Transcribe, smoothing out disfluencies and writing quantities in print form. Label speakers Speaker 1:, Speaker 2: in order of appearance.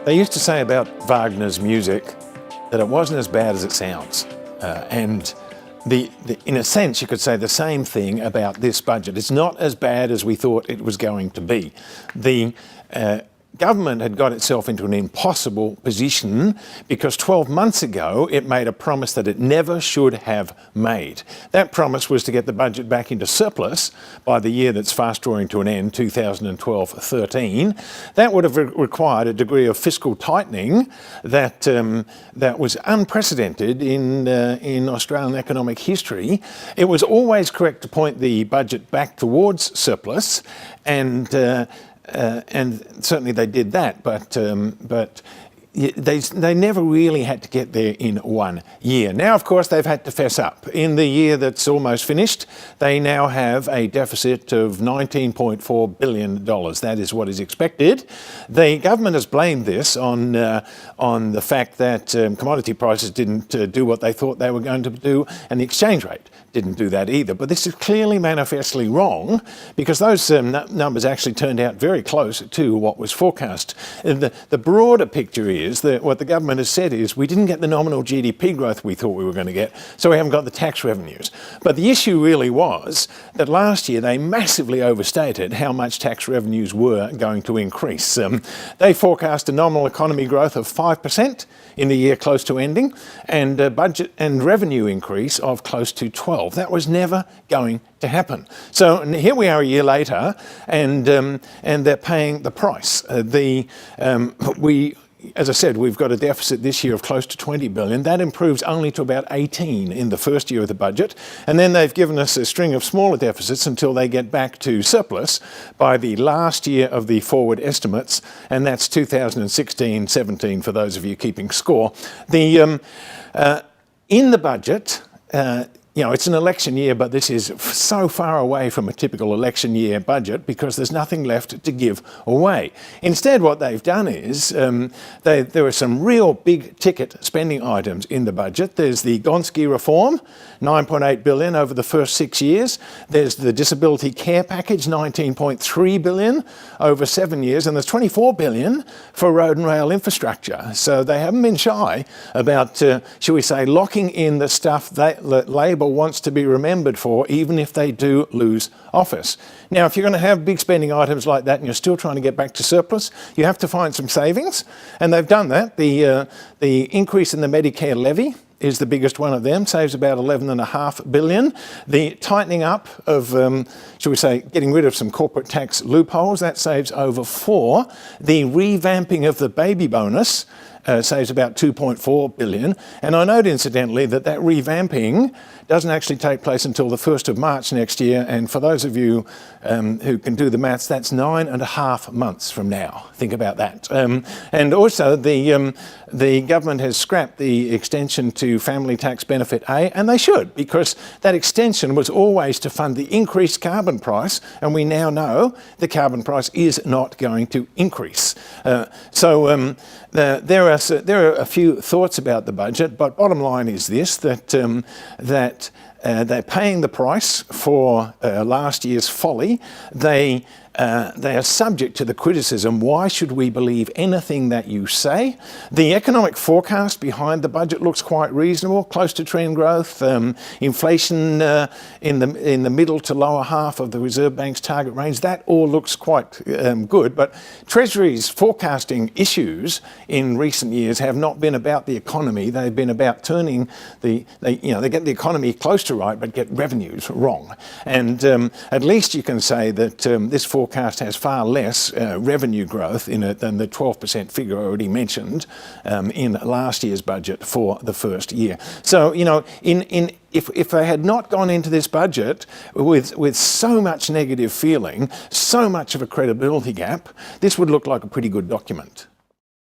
Speaker 1: They used to say about Wagner's music that it wasn't as bad as it sounds. And in a sense, you could say the same thing about this budget. It's not as bad as we thought it was going to be. The government had got itself into an impossible position because 12 months ago it made a promise that it never should have made. That promise was to get the budget back into surplus by the year that's fast drawing to an end, 2012-13. That would have required a degree of fiscal tightening that was unprecedented in Australian economic history. It was always correct to point the budget back towards surplus, and certainly they did that, but they never really had to get there in 1 year. Now, of course, they've had to fess up. In the year that's almost finished, they now have a deficit of $19.4 billion. That is what is expected. The government has blamed this on the fact that commodity prices didn't do what they thought they were going to do, and the exchange rate didn't do that either. But this is clearly manifestly wrong, because those numbers actually turned out very close to what was forecast. The broader picture is that what the government has said is we didn't get the nominal GDP growth we thought we were going to get, so we haven't got the tax revenues. But the issue really was that last year they massively overstated how much tax revenues were going to increase. They forecast a nominal economy growth of 5% in the year close to ending, and a budget and revenue increase of close to 12%. That was never going to happen. So here we are a year later, and they're paying the price. As I said, we've got a deficit this year of close to 20 billion. That improves only to about 18 in the first year of the budget. And then they've given us a string of smaller deficits until they get back to surplus by the last year of the forward estimates, and that's 2016-17 for those of you keeping score. In the budget, it's an election year, but this is so far away from a typical election year budget because there's nothing left to give away. Instead, what they've done is there are some real big ticket spending items in the budget. There's the Gonski reform, $9.8 billion over the first 6 years. There's the disability care package, $19.3 billion over 7 years, and there's $24 billion for road and rail infrastructure. So they haven't been shy about, shall we say, locking in the stuff that Labor wants to be remembered for, even if they do lose office. Now, if you're going to have big spending items like that and you're still trying to get back to surplus, you have to find some savings, and they've done that. The increase in the Medicare levy is the biggest one of them, saves about $11.5 billion. The tightening up of, shall we say, getting rid of some corporate tax loopholes, that saves over $4 billion. The revamping of the baby bonus saves about $2.4 billion. And I note, incidentally, that revamping doesn't actually take place until the 1st of March next year. And for those of you who can do the maths, that's 9.5 months from now. Think about that. And also, the government has scrapped the extension to family tax benefit A, and they should, because that extension was always to fund the increased carbon price, and we now know the carbon price is not going to increase. There are a few thoughts about the budget, but bottom line is this, that they're paying the price for last year's folly. They are subject to the criticism, why should we believe anything that you say? The economic forecast behind the budget looks quite reasonable, close to trend growth, inflation in the middle to lower half of the Reserve Bank's target range. That all looks quite good, but Treasury's forecasting issues in recent years have not been about the economy. They've been about turning they get the economy close to right, but get revenues wrong. And at least you can say that this forecast has far less revenue growth in it than the 12% figure I already mentioned in last year's budget for the first year. So, if they had not gone into this budget with so much negative feeling, so much of a credibility gap, this would look like a pretty good document.